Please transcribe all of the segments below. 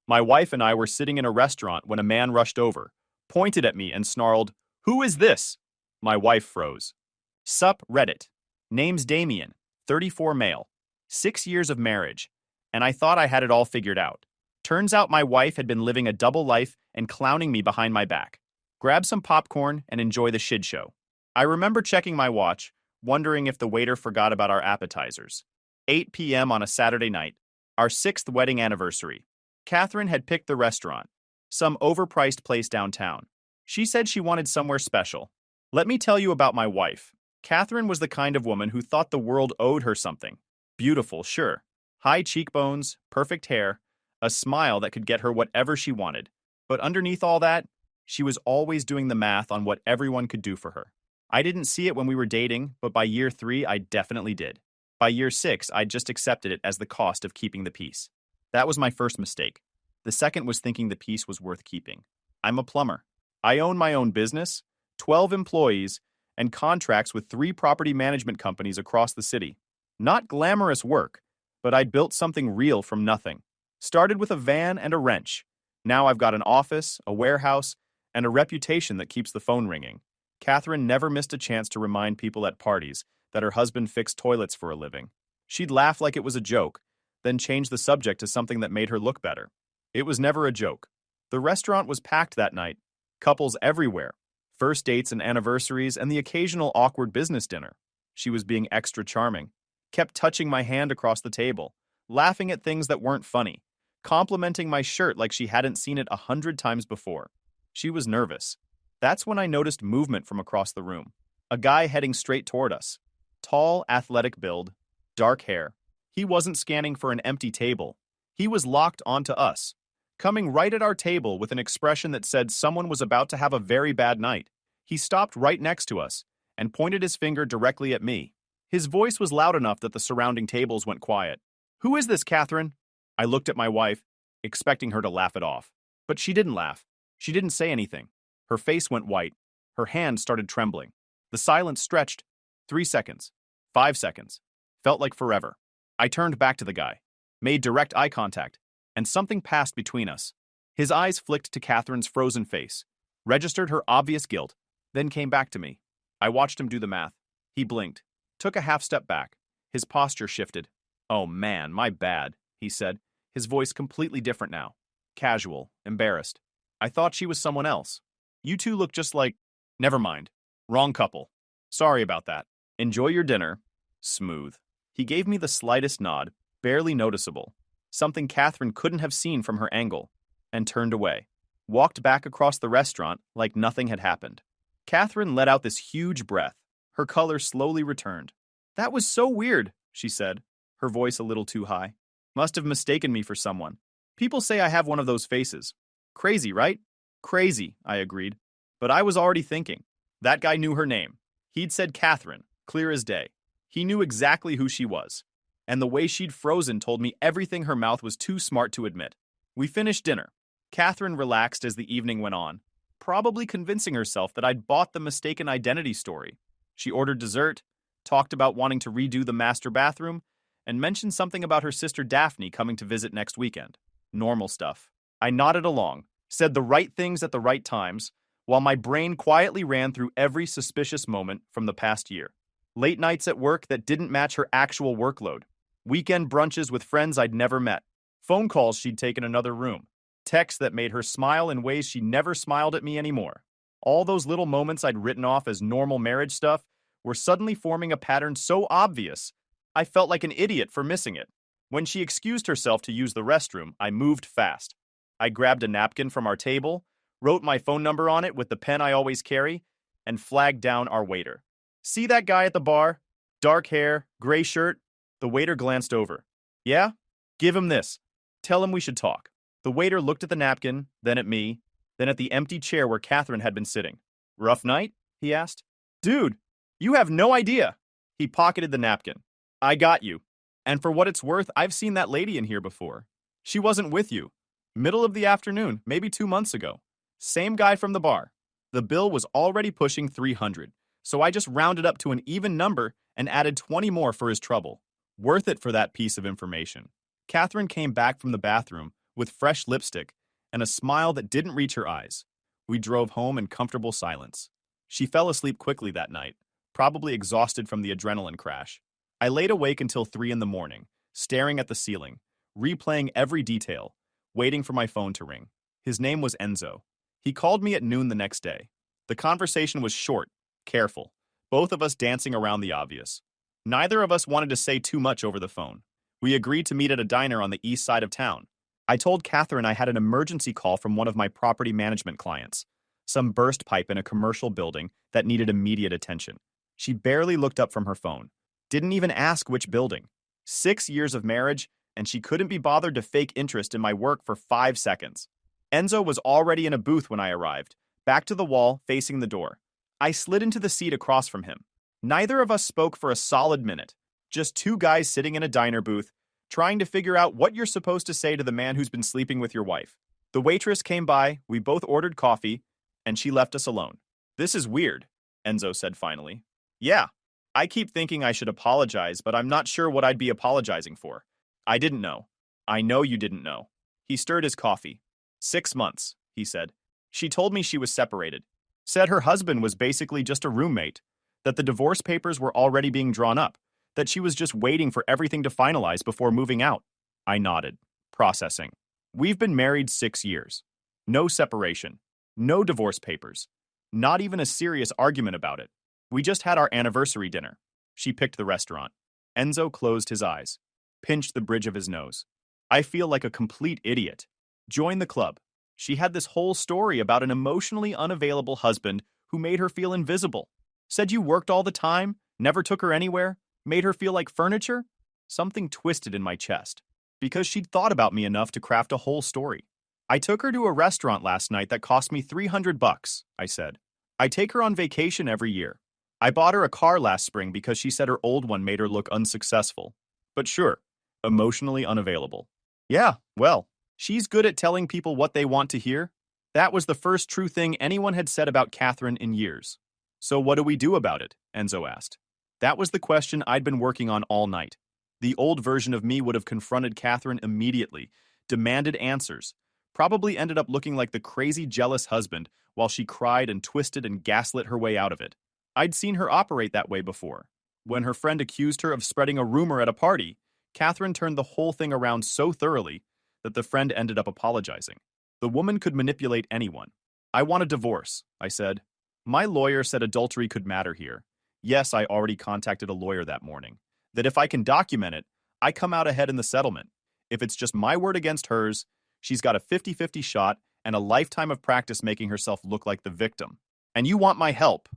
My wife and I were sitting in a restaurant when a man rushed over, pointed at me, and snarled, "Who is this?" My wife froze. Sup, Reddit. Name's Damien, 34 male, 6 years of marriage, and I thought I had it all figured out. Turns out my wife had been living a double life and clowning me behind my back. Grab some popcorn and enjoy the shit show. I remember checking my watch, wondering if the waiter forgot about our appetizers. 8 p.m. on a Saturday night, our 6th wedding anniversary. Catherine had picked the restaurant, some overpriced place downtown. She said she wanted somewhere special. Let me tell you about my wife. Catherine was the kind of woman who thought the world owed her something. Beautiful, sure. High cheekbones, perfect hair, a smile that could get her whatever she wanted. But underneath all that, she was always doing the math on what everyone could do for her. I didn't see it when we were dating, but by year 3, I definitely did. By year 6, I just accepted it as the cost of keeping the peace. That was my first mistake. The second was thinking the peace was worth keeping. I'm a plumber. I own my own business, 12 employees, and contracts with 3 property management companies across the city. Not glamorous work, but I'd built something real from nothing. Started with a van and a wrench. Now I've got an office, a warehouse, and a reputation that keeps the phone ringing. Catherine never missed a chance to remind people at parties that her husband fixed toilets for a living. She'd laugh like it was a joke, then change the subject to something that made her look better. It was never a joke. The restaurant was packed that night. Couples everywhere. First dates and anniversaries and the occasional awkward business dinner. She was being extra charming. Kept touching my hand across the table, laughing at things that weren't funny, complimenting my shirt like she hadn't seen it 100 times before. She was nervous. That's when I noticed movement from across the room. A guy heading straight toward us. Tall, athletic build, dark hair. He wasn't scanning for an empty table. He was locked onto us, coming right at our table with an expression that said someone was about to have a very bad night. He stopped right next to us and pointed his finger directly at me. His voice was loud enough that the surrounding tables went quiet. "Who is this, Catherine?" I looked at my wife, expecting her to laugh it off. But she didn't laugh. She didn't say anything. Her face went white. Her hand started trembling. The silence stretched. 3 seconds. 5 seconds. Felt like forever. I turned back to the guy, made direct eye contact, and something passed between us. His eyes flicked to Catherine's frozen face, registered her obvious guilt, then came back to me. I watched him do the math. He blinked, took a half step back. His posture shifted. "Oh man, my bad," he said, his voice completely different now. Casual, embarrassed. "I thought she was someone else. You two look just like... Never mind. Wrong couple. Sorry about that. Enjoy your dinner." Smooth. He gave me the slightest nod, barely noticeable, something Catherine couldn't have seen from her angle, and turned away. Walked back across the restaurant like nothing had happened. Catherine let out this huge breath. Her color slowly returned. "That was so weird," she said, her voice a little too high. "Must have mistaken me for someone. People say I have one of those faces. Crazy, right?" "Crazy," I agreed. But I was already thinking. That guy knew her name. He'd said Catherine, clear as day. He knew exactly who she was. And the way she'd frozen told me everything her mouth was too smart to admit. We finished dinner. Catherine relaxed as the evening went on, probably convincing herself that I'd bought the mistaken identity story. She ordered dessert, talked about wanting to redo the master bathroom, and mentioned something about her sister Daphne coming to visit next weekend. Normal stuff. I nodded along, said the right things at the right times, while my brain quietly ran through every suspicious moment from the past year. Late nights at work that didn't match her actual workload. Weekend brunches with friends I'd never met. Phone calls she'd taken in another room. Texts that made her smile in ways she never smiled at me anymore. All those little moments I'd written off as normal marriage stuff were suddenly forming a pattern so obvious, I felt like an idiot for missing it. When she excused herself to use the restroom, I moved fast. I grabbed a napkin from our table, wrote my phone number on it with the pen I always carry, and flagged down our waiter. "See that guy at the bar? Dark hair, gray shirt?" The waiter glanced over. "Yeah? Give him this. Tell him we should talk." The waiter looked at the napkin, then at me, then at the empty chair where Catherine had been sitting. "Rough night?" he asked. "Dude, you have no idea." He pocketed the napkin. "I got you. And for what it's worth, I've seen that lady in here before. She wasn't with you. Middle of the afternoon, maybe 2 months ago. Same guy from the bar." The bill was already pushing 300, so I just rounded up to an even number and added 20 more for his trouble. Worth it for that piece of information. Catherine came back from the bathroom with fresh lipstick and a smile that didn't reach her eyes. We drove home in comfortable silence. She fell asleep quickly that night, probably exhausted from the adrenaline crash. I laid awake until 3 in the morning, staring at the ceiling, replaying every detail, waiting for my phone to ring. His name was Enzo. He called me at noon the next day. The conversation was short, careful, both of us dancing around the obvious. Neither of us wanted to say too much over the phone. We agreed to meet at a diner on the east side of town. I told Catherine I had an emergency call from one of my property management clients, some burst pipe in a commercial building that needed immediate attention. She barely looked up from her phone, didn't even ask which building. 6 years of marriage, and she couldn't be bothered to fake interest in my work for 5 seconds. Enzo was already in a booth when I arrived, back to the wall, facing the door. I slid into the seat across from him. Neither of us spoke for a solid minute. Just two guys sitting in a diner booth, trying to figure out what you're supposed to say to the man who's been sleeping with your wife. The waitress came by, we both ordered coffee, and she left us alone. "This is weird," Enzo said finally. "Yeah, I keep thinking I should apologize, but I'm not sure what I'd be apologizing for. I didn't know. I know you didn't know." He stirred his coffee. 6 months, he said. She told me she was separated. Said her husband was basically just a roommate, that the divorce papers were already being drawn up, that she was just waiting for everything to finalize before moving out. I nodded, processing. We've been married 6 years. No separation. No divorce papers. Not even a serious argument about it. We just had our anniversary dinner. She picked the restaurant. Enzo closed his eyes, pinched the bridge of his nose. I feel like a complete idiot. Join the club. She had this whole story about an emotionally unavailable husband who made her feel invisible. Said you worked all the time, never took her anywhere, made her feel like furniture? Something twisted in my chest, because she'd thought about me enough to craft a whole story. I took her to a restaurant last night that cost me $300, I said. I take her on vacation every year. I bought her a car last spring because she said her old one made her look unsuccessful. But sure, emotionally unavailable. Yeah, well, she's good at telling people what they want to hear. That was the first true thing anyone had said about Catherine in years. So what do we do about it? Enzo asked. That was the question I'd been working on all night. The old version of me would have confronted Catherine immediately, demanded answers, probably ended up looking like the crazy jealous husband while she cried and twisted and gaslit her way out of it. I'd seen her operate that way before. When her friend accused her of spreading a rumor at a party, Catherine turned the whole thing around so thoroughly that the friend ended up apologizing. The woman could manipulate anyone. I want a divorce, I said. My lawyer said adultery could matter here. Yes, I already contacted a lawyer that morning. That if I can document it, I come out ahead in the settlement. If it's just my word against hers, she's got a 50-50 shot and a lifetime of practice making herself look like the victim. And you want my help.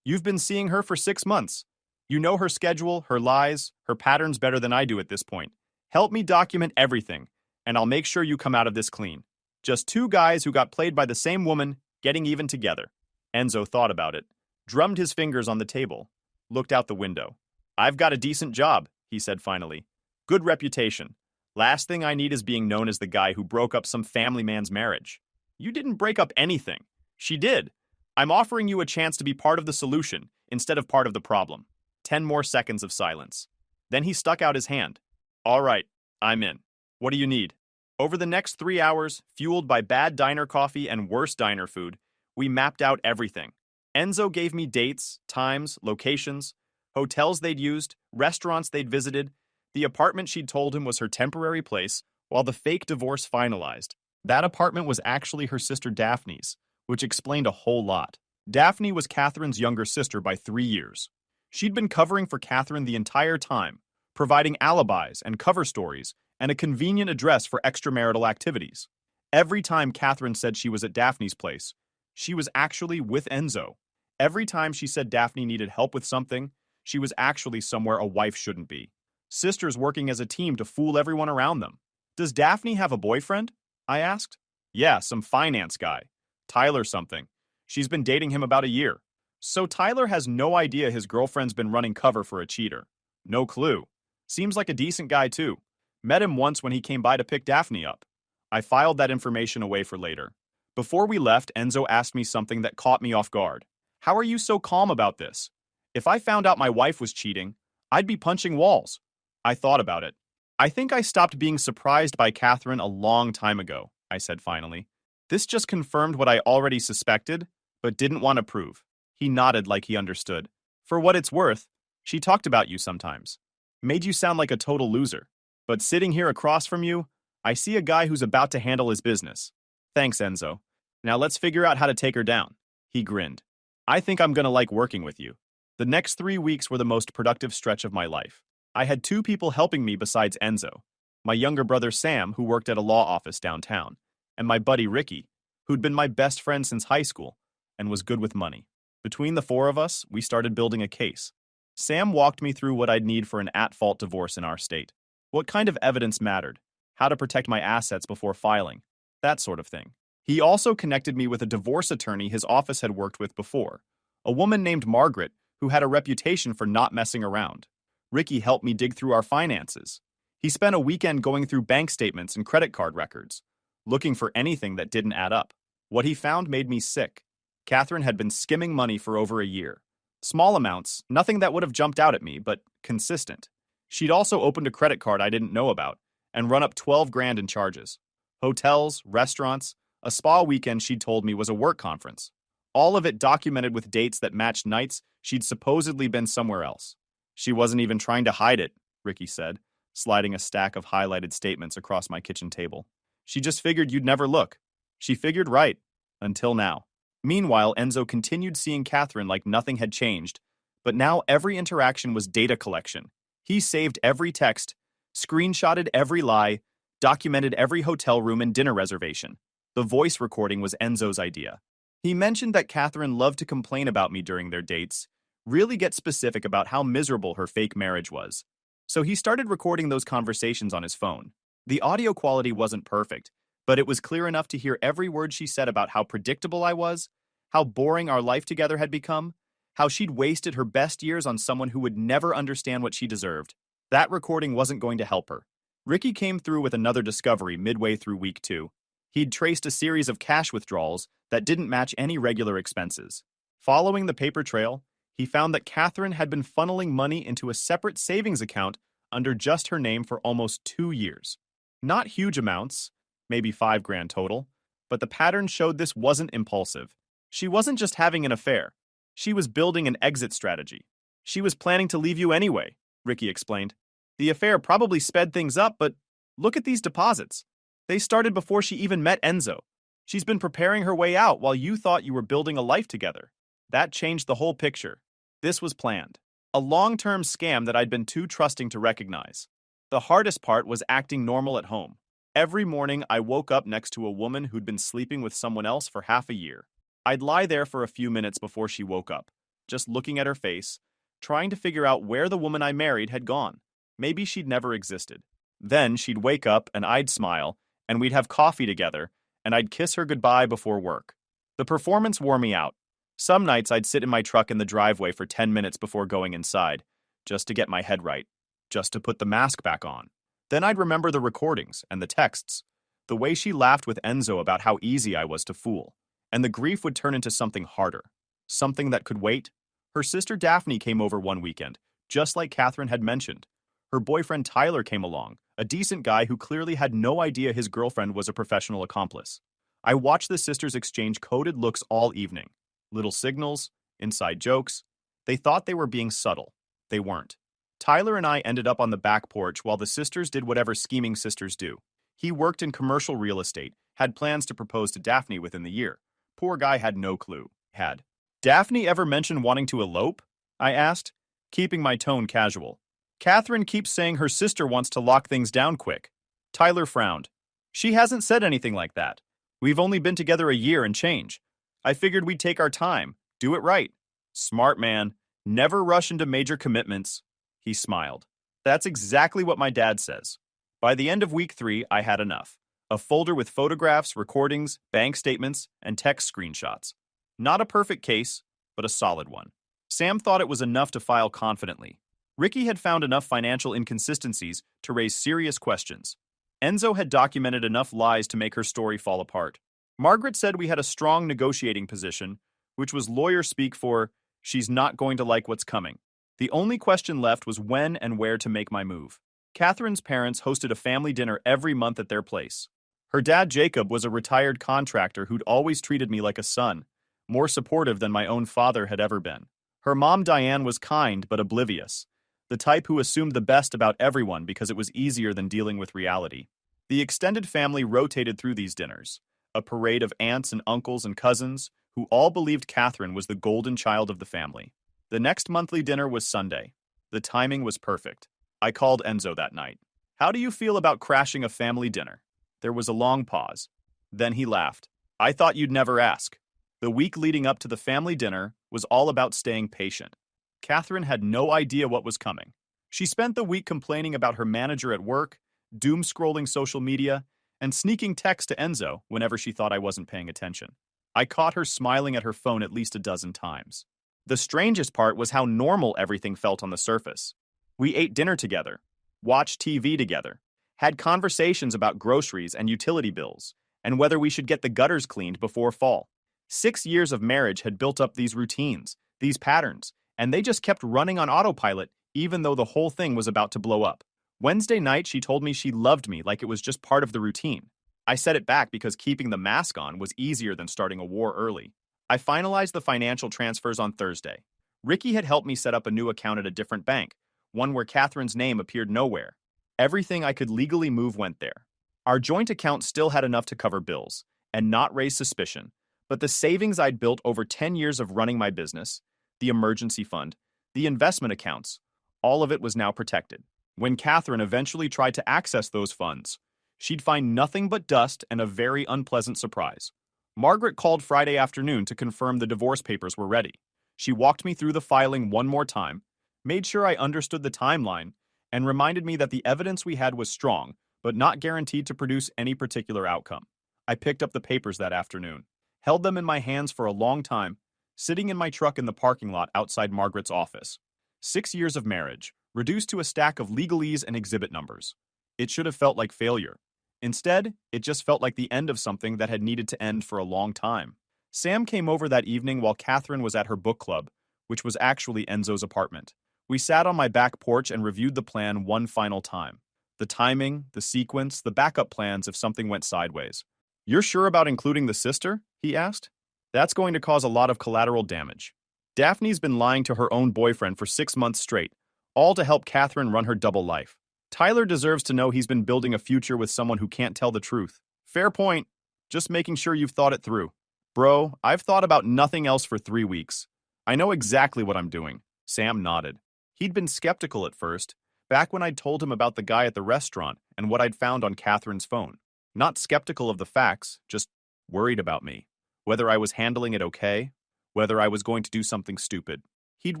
You've been seeing her for 6 months. You know her schedule, her lies, her patterns better than I do at this point. Help me document everything, and I'll make sure you come out of this clean. Just two guys who got played by the same woman, getting even together. Enzo thought about it, drummed his fingers on the table, looked out the window. I've got a decent job, he said finally. Good reputation. Last thing I need is being known as the guy who broke up some family man's marriage. You didn't break up anything. She did. I'm offering you a chance to be part of the solution instead of part of the problem. 10 more seconds of silence. Then he stuck out his hand. All right, I'm in. What do you need? Over the next 3 hours, fueled by bad diner coffee and worse diner food, we mapped out everything. Enzo gave me dates, times, locations, hotels they'd used, restaurants they'd visited. The apartment she'd told him was her temporary place, while the fake divorce finalized. That apartment was actually her sister Daphne's, which explained a whole lot. Daphne was Catherine's younger sister by 3 years. She'd been covering for Catherine the entire time, providing alibis and cover stories and a convenient address for extramarital activities. Every time Catherine said she was at Daphne's place, she was actually with Enzo. Every time she said Daphne needed help with something, she was actually somewhere a wife shouldn't be. Sisters working as a team to fool everyone around them. Does Daphne have a boyfriend? I asked. Yeah, some finance guy. Tyler something. She's been dating him about a year. So Tyler has no idea his girlfriend's been running cover for a cheater. No clue. Seems like a decent guy too. Met him once when he came by to pick Daphne up. I filed that information away for later. Before we left, Enzo asked me something that caught me off guard. How are you so calm about this? If I found out my wife was cheating, I'd be punching walls. I thought about it. I think I stopped being surprised by Catherine a long time ago, I said finally. This just confirmed what I already suspected, but didn't want to prove. He nodded like he understood. For what it's worth, she talked about you sometimes. Made you sound like a total loser. But sitting here across from you, I see a guy who's about to handle his business. Thanks, Enzo. Now let's figure out how to take her down. He grinned. I think I'm gonna like working with you. The next 3 weeks were the most productive stretch of my life. I had 2 people helping me besides Enzo. My younger brother Sam, who worked at a law office downtown, and my buddy Ricky, who'd been my best friend since high school and was good with money. Between the 4 of us, we started building a case. Sam walked me through what I'd need for an at-fault divorce in our state, what kind of evidence mattered, how to protect my assets before filing, that sort of thing. He also connected me with a divorce attorney his office had worked with before, a woman named Margaret who had a reputation for not messing around. Ricky helped me dig through our finances. He spent a weekend going through bank statements and credit card records, looking for anything that didn't add up. What he found made me sick. Catherine had been skimming money for over a year. Small amounts, nothing that would have jumped out at me, but consistent. She'd also opened a credit card I didn't know about and run up 12 grand in charges. Hotels, restaurants, a spa weekend she'd told me was a work conference. All of it documented with dates that matched nights she'd supposedly been somewhere else. She wasn't even trying to hide it, Ricky said, sliding a stack of highlighted statements across my kitchen table. She just figured you'd never look. She figured right. Until now. Meanwhile, Enzo continued seeing Catherine like nothing had changed, but now every interaction was data collection. He saved every text, screenshotted every lie, documented every hotel room and dinner reservation. The voice recording was Enzo's idea. He mentioned that Catherine loved to complain about me during their dates, really get specific about how miserable her fake marriage was. So he started recording those conversations on his phone. The audio quality wasn't perfect, but it was clear enough to hear every word she said about how predictable I was, how boring our life together had become, how she'd wasted her best years on someone who would never understand what she deserved. That recording wasn't going to help her. Ricky came through with another discovery midway through week 2. He'd traced a series of cash withdrawals that didn't match any regular expenses. Following the paper trail, he found that Catherine had been funneling money into a separate savings account under just her name for almost 2 years. Not huge amounts, maybe 5 grand total, but the pattern showed this wasn't impulsive. She wasn't just having an affair. She was building an exit strategy. She was planning to leave you anyway, Ricky explained. The affair probably sped things up, but look at these deposits. They started before she even met Enzo. She's been preparing her way out while you thought you were building a life together. That changed the whole picture. This was planned. A long-term scam that I'd been too trusting to recognize. The hardest part was acting normal at home. Every morning, I woke up next to a woman who'd been sleeping with someone else for half a year. I'd lie there for a few minutes before she woke up, just looking at her face, trying to figure out where the woman I married had gone. Maybe she'd never existed. Then she'd wake up and I'd smile, and we'd have coffee together, and I'd kiss her goodbye before work. The performance wore me out. Some nights I'd sit in my truck in the driveway for 10 minutes before going inside, just to get my head right, just to put the mask back on. Then I'd remember the recordings and the texts, the way she laughed with Enzo about how easy I was to fool, and the grief would turn into something harder, something that could wait. Her sister Daphne came over one weekend, just like Catherine had mentioned. Her boyfriend Tyler came along, a decent guy who clearly had no idea his girlfriend was a professional accomplice. I watched the sisters exchange coded looks all evening. Little signals, inside jokes. They thought they were being subtle. They weren't. Tyler and I ended up on the back porch while the sisters did whatever scheming sisters do. He worked in commercial real estate, had plans to propose to Daphne within the year. Poor guy had no clue. Had Daphne ever mentioned wanting to elope? I asked, keeping my tone casual. Catherine keeps saying her sister wants to lock things down quick. Tyler frowned. She hasn't said anything like that. We've only been together a year and change. I figured we'd take our time, do it right. Smart man, never rush into major commitments. He smiled. That's exactly what my dad says. By the end of week 3, I had enough. A folder with photographs, recordings, bank statements, and text screenshots. Not a perfect case, but a solid one. Sam thought it was enough to file confidently. Ricky had found enough financial inconsistencies to raise serious questions. Enzo had documented enough lies to make her story fall apart. Margaret said we had a strong negotiating position, which was lawyer speak for, she's not going to like what's coming. The only question left was when and where to make my move. Catherine's parents hosted a family dinner every month at their place. Her dad, Jacob, was a retired contractor who'd always treated me like a son, more supportive than my own father had ever been. Her mom, Diane, was kind but oblivious, the type who assumed the best about everyone because it was easier than dealing with reality. The extended family rotated through these dinners, a parade of aunts and uncles and cousins who all believed Catherine was the golden child of the family. The next monthly dinner was Sunday. The timing was perfect. I called Enzo that night. "How do you feel about crashing a family dinner?" There was a long pause. Then he laughed. "I thought you'd never ask." The week leading up to the family dinner was all about staying patient. Catherine had no idea what was coming. She spent the week complaining about her manager at work, doom-scrolling social media, and sneaking texts to Enzo whenever she thought I wasn't paying attention. I caught her smiling at her phone at least a dozen times. The strangest part was how normal everything felt on the surface. We ate dinner together, watched TV together, had conversations about groceries and utility bills, and whether we should get the gutters cleaned before fall. 6 years of marriage had built up these routines, these patterns, and they just kept running on autopilot even though the whole thing was about to blow up. Wednesday night, she told me she loved me like it was just part of the routine. I set it back because keeping the mask on was easier than starting a war early. I finalized the financial transfers on Thursday. Ricky had helped me set up a new account at a different bank, one where Catherine's name appeared nowhere. Everything I could legally move went there. Our joint account still had enough to cover bills and not raise suspicion, but the savings I'd built over 10 years of running my business, the emergency fund, the investment accounts, all of it was now protected. When Catherine eventually tried to access those funds, she'd find nothing but dust and a very unpleasant surprise. Margaret called Friday afternoon to confirm the divorce papers were ready. She walked me through the filing one more time, made sure I understood the timeline, and reminded me that the evidence we had was strong, but not guaranteed to produce any particular outcome. I picked up the papers that afternoon, held them in my hands for a long time, sitting in my truck in the parking lot outside Margaret's office. 6 years of marriage, reduced to a stack of legalese and exhibit numbers. It should have felt like failure. Instead, it just felt like the end of something that had needed to end for a long time. Sam came over that evening while Catherine was at her book club, which was actually Enzo's apartment. We sat on my back porch and reviewed the plan one final time. The timing, the sequence, the backup plans if something went sideways. "You're sure about including the sister?" he asked. "That's going to cause a lot of collateral damage. Daphne's been lying to her own boyfriend for 6 months straight, all to help Catherine run her double life. Tyler deserves to know he's been building a future with someone who can't tell the truth." "Fair point. Just making sure you've thought it through." "Bro, I've thought about nothing else for 3 weeks. I know exactly what I'm doing." Sam nodded. He'd been skeptical at first, back when I'd told him about the guy at the restaurant and what I'd found on Catherine's phone. Not skeptical of the facts, just worried about me. Whether I was handling it okay, whether I was going to do something stupid. He'd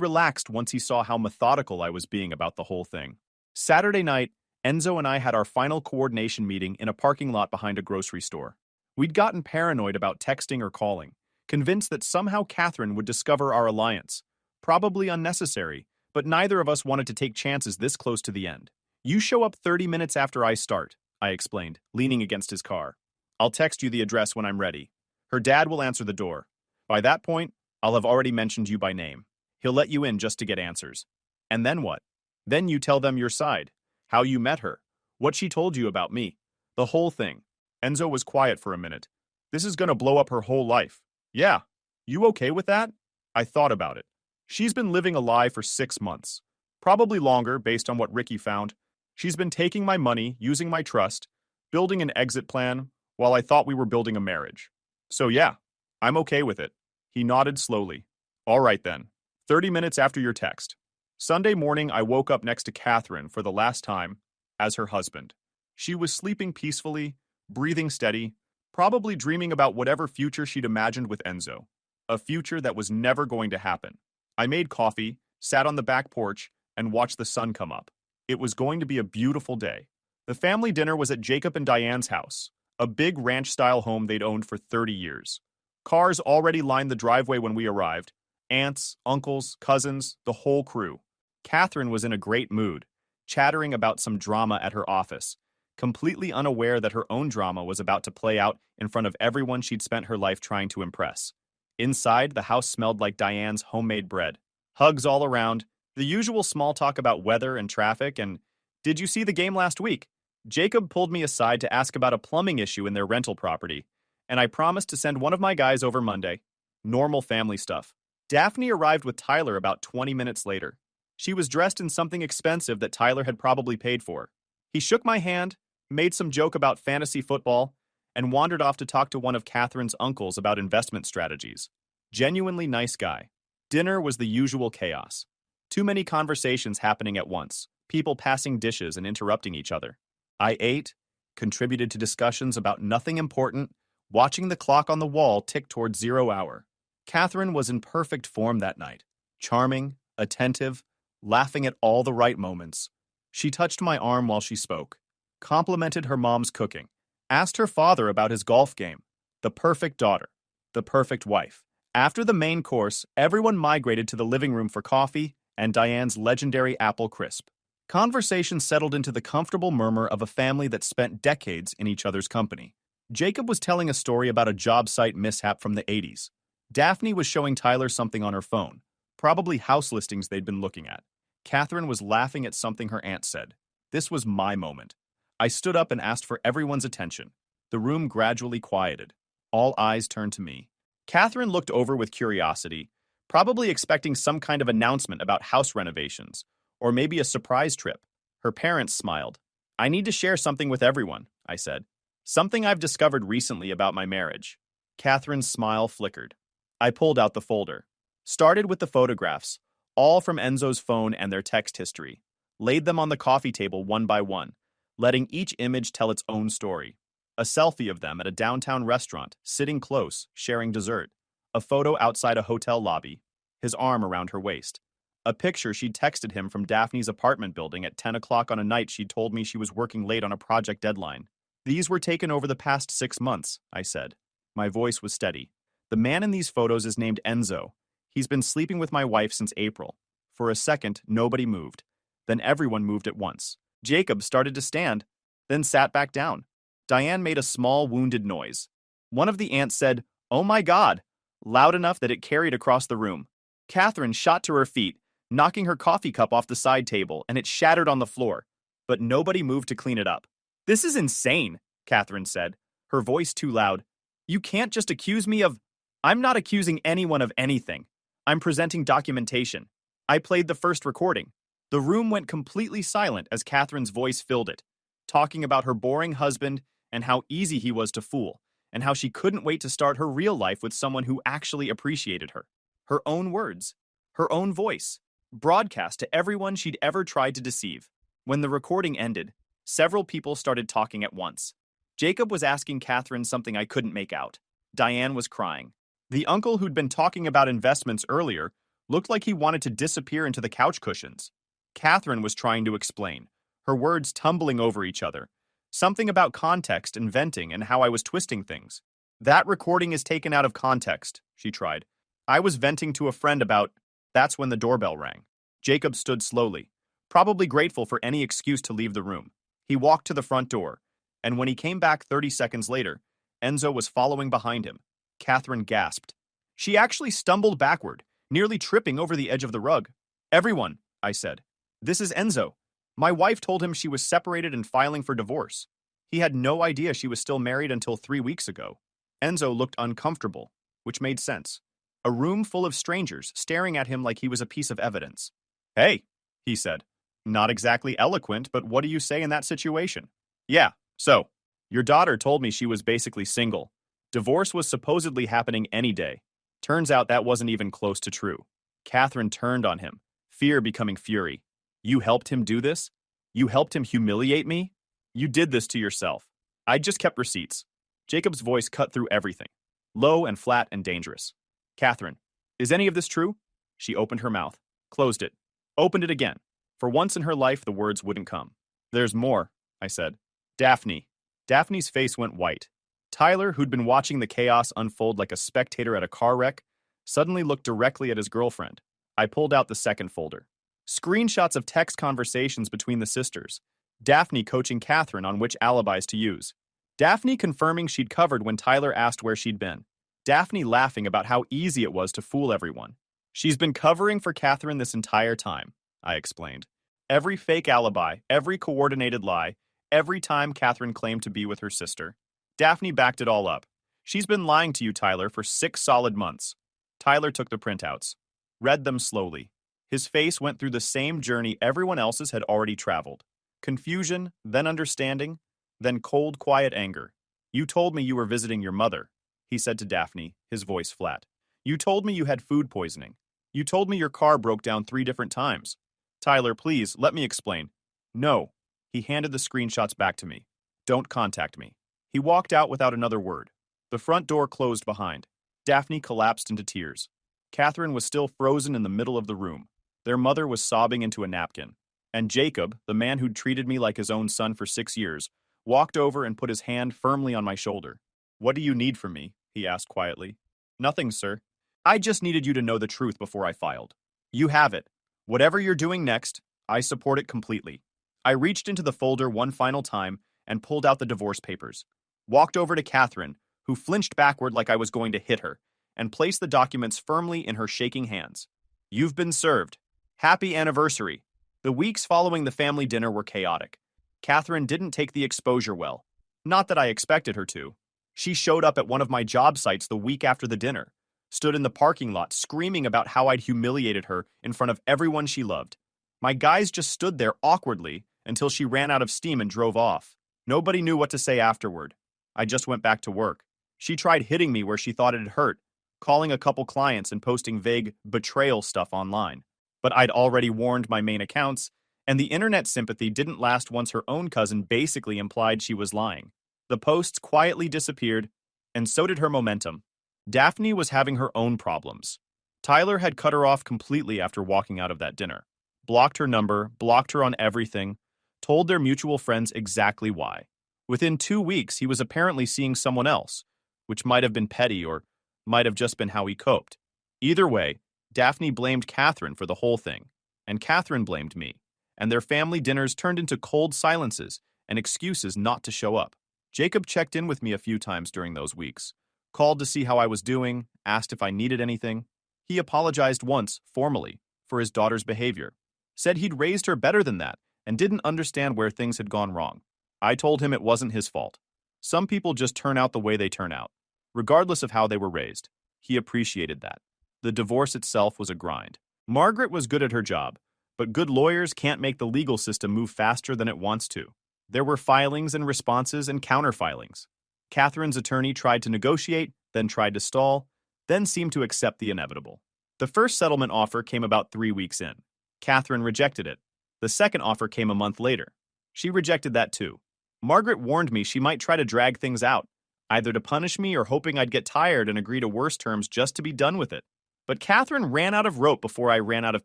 relaxed once he saw how methodical I was being about the whole thing. Saturday night, Enzo and I had our final coordination meeting in a parking lot behind a grocery store. We'd gotten paranoid about texting or calling, convinced that somehow Catherine would discover our alliance. Probably unnecessary, but neither of us wanted to take chances this close to the end. "You show up 30 minutes after I start," I explained, leaning against his car. "I'll text you the address when I'm ready. Her dad will answer the door. By that point, I'll have already mentioned you by name. He'll let you in just to get answers. And then what? Then you tell them your side, how you met her, what she told you about me, the whole thing." Enzo was quiet for a minute. "This is gonna blow up her whole life." "Yeah. You okay with that?" I thought about it. She's been living a lie for 6 months. Probably longer, based on what Ricky found. She's been taking my money, using my trust, building an exit plan, while I thought we were building a marriage. So yeah, I'm okay with it. He nodded slowly. "All right then. 30 minutes after your text." Sunday morning, I woke up next to Catherine for the last time, as her husband. She was sleeping peacefully, breathing steady, probably dreaming about whatever future she'd imagined with Enzo. A future that was never going to happen. I made coffee, sat on the back porch, and watched the sun come up. It was going to be a beautiful day. The family dinner was at Jacob and Diane's house, a big ranch-style home they'd owned for 30 years. Cars already lined the driveway when we arrived. Aunts, uncles, cousins, the whole crew. Catherine was in a great mood, chattering about some drama at her office, completely unaware that her own drama was about to play out in front of everyone she'd spent her life trying to impress. Inside, the house smelled like Diane's homemade bread. Hugs all around, the usual small talk about weather and traffic, and Did you see the game last week? Jacob pulled me aside to ask about a plumbing issue in their rental property, and I promised to send one of my guys over Monday. Normal family stuff. Daphne arrived with Tyler about 20 minutes later. She was dressed in something expensive that Tyler had probably paid for. He shook my hand, made some joke about fantasy football, and wandered off to talk to one of Catherine's uncles about investment strategies. Genuinely nice guy. Dinner was the usual chaos. Too many conversations happening at once, people passing dishes and interrupting each other. I ate, contributed to discussions about nothing important, watching the clock on the wall tick toward 0 hour. Catherine was in perfect form that night. Charming, attentive, laughing at all the right moments. She touched my arm while she spoke, complimented her mom's cooking, asked her father about his golf game. The perfect daughter, the perfect wife. After the main course, everyone migrated to the living room for coffee and Diane's legendary apple crisp. Conversation settled into the comfortable murmur of a family that spent decades in each other's company. Jacob was telling a story about a job site mishap from the 80s. Daphne was showing Tyler something on her phone, probably house listings they'd been looking at. Catherine was laughing at something her aunt said. This was my moment. I stood up and asked for everyone's attention. The room gradually quieted. All eyes turned to me. Catherine looked over with curiosity, probably expecting some kind of announcement about house renovations, or maybe a surprise trip. Her parents smiled. I need to share something with everyone, I said. Something I've discovered recently about my marriage. Catherine's smile flickered. I pulled out the folder. Started with the photographs, all from Enzo's phone and their text history. Laid them on the coffee table one by one, letting each image tell its own story. A selfie of them at a downtown restaurant, sitting close, sharing dessert. A photo outside a hotel lobby, his arm around her waist. A picture she'd texted him from Daphne's apartment building at 10 o'clock on a night she'd told me she was working late on a project deadline. These were taken over the past 6 months, I said. My voice was steady. The man in these photos is named Enzo. He's been sleeping with my wife since April. For a second, nobody moved. Then everyone moved at once. Jacob started to stand, then sat back down. Diane made a small, wounded noise. One of the aunts said, "Oh my God," loud enough that it carried across the room. Catherine shot to her feet, knocking her coffee cup off the side table, and it shattered on the floor. But nobody moved to clean it up. "This is insane," Catherine said, her voice too loud. "You can't just accuse me of—" "I'm not accusing anyone of anything. I'm presenting documentation. I played the first recording." The room went completely silent as Catherine's voice filled it, talking about her boring husband and how easy he was to fool, and how she couldn't wait to start her real life with someone who actually appreciated her. Her own words, her own voice, broadcast to everyone she'd ever tried to deceive. When the recording ended, several people started talking at once. Jacob was asking Catherine something I couldn't make out. Diane was crying. The uncle who'd been talking about investments earlier looked like he wanted to disappear into the couch cushions. Catherine was trying to explain, her words tumbling over each other. Something about context and venting and how I was twisting things. "That recording is taken out of context," she tried. "I was venting to a friend about—" That's when the doorbell rang. Jacob stood slowly, probably grateful for any excuse to leave the room. He walked to the front door, and when he came back 30 seconds later, Enzo was following behind him. Catherine gasped. She actually stumbled backward, nearly tripping over the edge of the rug. "Everyone," I said. "This is Enzo. My wife told him she was separated and filing for divorce. He had no idea she was still married until 3 weeks ago." Enzo looked uncomfortable, which made sense. A room full of strangers staring at him like he was a piece of evidence. "Hey," he said. "Not exactly eloquent, but what do you say in that situation?" "Yeah, so, your daughter told me she was basically single. Divorce was supposedly happening any day. Turns out that wasn't even close to true." Catherine turned on him, fear becoming fury. "You helped him do this? You helped him humiliate me? You did this to yourself. I just kept receipts." Jacob's voice cut through everything, low and flat and dangerous. "Catherine, is any of this true?" She opened her mouth, closed it, opened it again. For once in her life, the words wouldn't come. "There's more," I said. "Daphne." Daphne's face went white. Tyler, who'd been watching the chaos unfold like a spectator at a car wreck, suddenly looked directly at his girlfriend. I pulled out the second folder. Screenshots of text conversations between the sisters. Daphne coaching Catherine on which alibis to use. Daphne confirming she'd covered when Tyler asked where she'd been. Daphne laughing about how easy it was to fool everyone. "She's been covering for Catherine this entire time," I explained. Every fake alibi, every coordinated lie, every time Catherine claimed to be with her sister. Daphne backed it all up. She's been lying to you, Tyler, for 6 solid months. Tyler took the printouts, read them slowly. His face went through the same journey everyone else's had already traveled. Confusion, then understanding, then cold, quiet anger. You told me you were visiting your mother, he said to Daphne, his voice flat. You told me you had food poisoning. You told me your car broke down 3 different times. Tyler, please, let me explain. No. He handed the screenshots back to me. Don't contact me. He walked out without another word. The front door closed behind. Daphne collapsed into tears. Catherine was still frozen in the middle of the room. Their mother was sobbing into a napkin. And Jacob, the man who'd treated me like his own son for 6 years, walked over and put his hand firmly on my shoulder. What do you need from me? He asked quietly. Nothing, sir. I just needed you to know the truth before I filed. You have it. Whatever you're doing next, I support it completely. I reached into the folder one final time and pulled out the divorce papers. Walked over to Catherine, who flinched backward like I was going to hit her, and placed the documents firmly in her shaking hands. You've been served. Happy anniversary. The weeks following the family dinner were chaotic. Catherine didn't take the exposure well. Not that I expected her to. She showed up at one of my job sites the week after the dinner, stood in the parking lot screaming about how I'd humiliated her in front of everyone she loved. My guys just stood there awkwardly until she ran out of steam and drove off. Nobody knew what to say afterward. I just went back to work. She tried hitting me where she thought it had hurt, calling a couple clients and posting vague betrayal stuff online. But I'd already warned my main accounts, and the internet sympathy didn't last once her own cousin basically implied she was lying. The posts quietly disappeared, and so did her momentum. Daphne was having her own problems. Tyler had cut her off completely after walking out of that dinner. Blocked her number, blocked her on everything, told their mutual friends exactly why. Within 2 weeks, he was apparently seeing someone else, which might have been petty or might have just been how he coped. Either way, Daphne blamed Catherine for the whole thing, and Catherine blamed me, and their family dinners turned into cold silences and excuses not to show up. Jacob checked in with me a few times during those weeks, called to see how I was doing, asked if I needed anything. He apologized once, formally, for his daughter's behavior, said he'd raised her better than that and didn't understand where things had gone wrong. I told him it wasn't his fault. Some people just turn out the way they turn out, regardless of how they were raised. He appreciated that. The divorce itself was a grind. Margaret was good at her job, but good lawyers can't make the legal system move faster than it wants to. There were filings and responses and counterfilings. Catherine's attorney tried to negotiate, then tried to stall, then seemed to accept the inevitable. The first settlement offer came about 3 weeks in. Catherine rejected it. The second offer came a month later. She rejected that too. Margaret warned me she might try to drag things out, either to punish me or hoping I'd get tired and agree to worse terms just to be done with it. But Catherine ran out of rope before I ran out of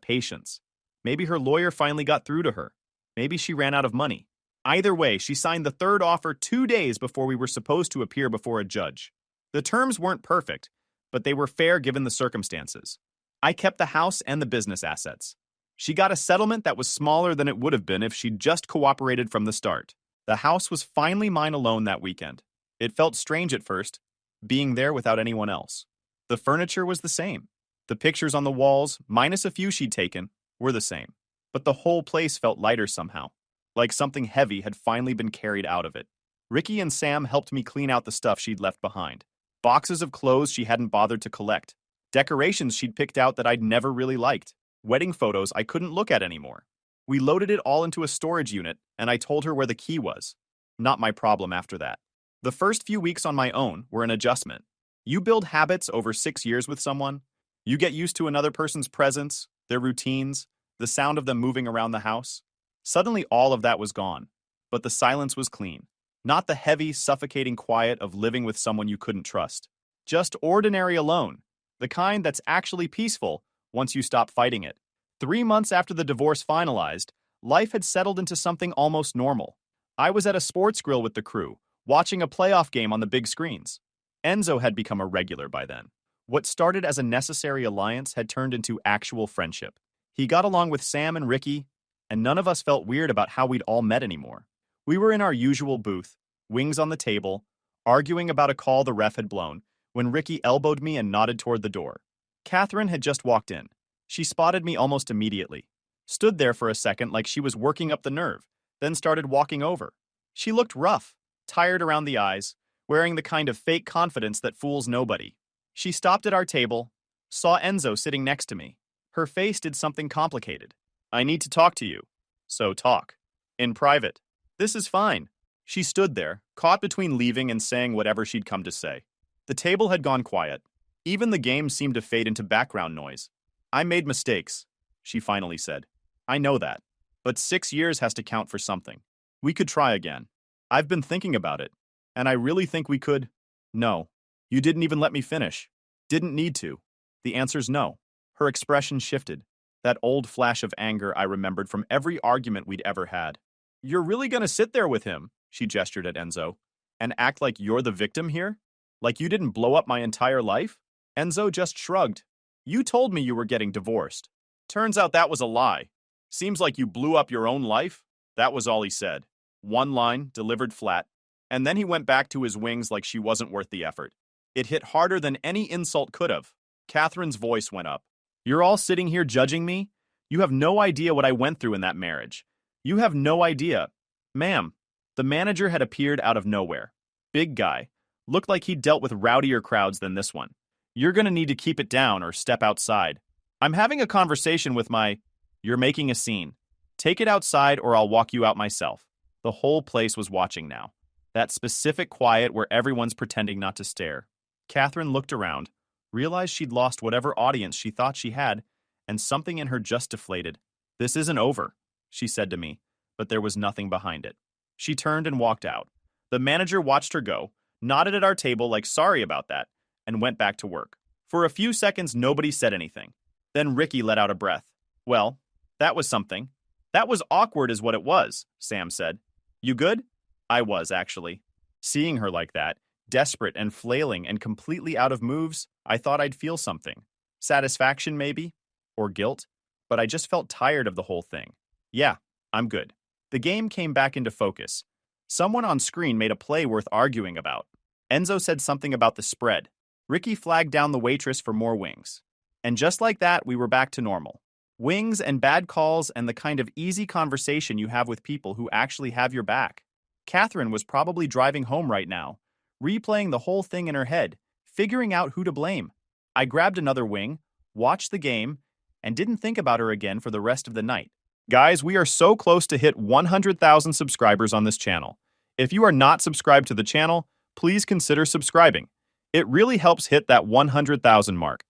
patience. Maybe her lawyer finally got through to her. Maybe she ran out of money. Either way, she signed the third offer 2 days before we were supposed to appear before a judge. The terms weren't perfect, but they were fair given the circumstances. I kept the house and the business assets. She got a settlement that was smaller than it would have been if she'd just cooperated from the start. The house was finally mine alone that weekend. It felt strange at first, being there without anyone else. The furniture was the same. The pictures on the walls, minus a few she'd taken, were the same. But the whole place felt lighter somehow, like something heavy had finally been carried out of it. Ricky and Sam helped me clean out the stuff she'd left behind. Boxes of clothes she hadn't bothered to collect. Decorations she'd picked out that I'd never really liked. Wedding photos I couldn't look at anymore. We loaded it all into a storage unit, and I told her where the key was. Not my problem after that. The first few weeks on my own were an adjustment. You build habits over 6 years with someone. You get used to another person's presence, their routines, the sound of them moving around the house. Suddenly all of that was gone, but the silence was clean. Not the heavy, suffocating quiet of living with someone you couldn't trust. Just ordinary alone, the kind that's actually peaceful once you stop fighting it. 3 months after the divorce finalized, life had settled into something almost normal. I was at a sports grill with the crew, watching a playoff game on the big screens. Enzo had become a regular by then. What started as a necessary alliance had turned into actual friendship. He got along with Sam and Ricky, and none of us felt weird about how we'd all met anymore. We were in our usual booth, wings on the table, arguing about a call the ref had blown, when Ricky elbowed me and nodded toward the door. Catherine had just walked in. She spotted me almost immediately. stood there for a second like she was working up the nerve, then started walking over. She looked rough, tired around the eyes, wearing the kind of fake confidence that fools nobody. She stopped at our table, saw Enzo sitting next to me. Her face did something complicated. I need to talk to you. So talk. In private. This is fine. She stood there, caught between leaving and saying whatever she'd come to say. The table had gone quiet. Even the game seemed to fade into background noise. I made mistakes, she finally said. I know that. But 6 years has to count for something. We could try again. I've been thinking about it. And I really think we could. No. You didn't even let me finish. Didn't need to. The answer's no. Her expression shifted. That old flash of anger I remembered from every argument we'd ever had. You're really gonna sit there with him, she gestured at Enzo, and act like you're the victim here? Like you didn't blow up my entire life? Enzo just shrugged. You told me you were getting divorced. Turns out that was a lie. Seems like you blew up your own life? That was all he said. One line, delivered flat, and then he went back to his wings like she wasn't worth the effort. It hit harder than any insult could have. Catherine's voice went up. You're all sitting here judging me? You have no idea what I went through in that marriage. You have no idea. Ma'am, the manager had appeared out of nowhere. Big guy. Looked like he'd dealt with rowdier crowds than this one. You're gonna need to keep it down or step outside. I'm having a conversation with my... You're making a scene. Take it outside or I'll walk you out myself. The whole place was watching now. That specific quiet where everyone's pretending not to stare. Catherine looked around, realized she'd lost whatever audience she thought she had, and something in her just deflated. This isn't over, she said to me, but there was nothing behind it. She turned and walked out. The manager watched her go, nodded at our table like sorry about that, and went back to work. For a few seconds, nobody said anything. Then Ricky let out a breath. Well, that was something. That was awkward is what it was, Sam said. You good? I was, actually. Seeing her like that, desperate and flailing and completely out of moves, I thought I'd feel something. Satisfaction, maybe? Or guilt? But I just felt tired of the whole thing. Yeah, I'm good. The game came back into focus. Someone on screen made a play worth arguing about. Enzo said something about the spread. Ricky flagged down the waitress for more wings. And just like that, we were back to normal. Wings and bad calls and the kind of easy conversation you have with people who actually have your back. Catherine was probably driving home right now, replaying the whole thing in her head, figuring out who to blame. I grabbed another wing, watched the game, and didn't think about her again for the rest of the night. Guys, we are so close to hit 100,000 subscribers on this channel. If you are not subscribed to the channel, please consider subscribing. It really helps hit that 100,000 mark.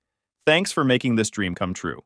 Thanks for making this dream come true.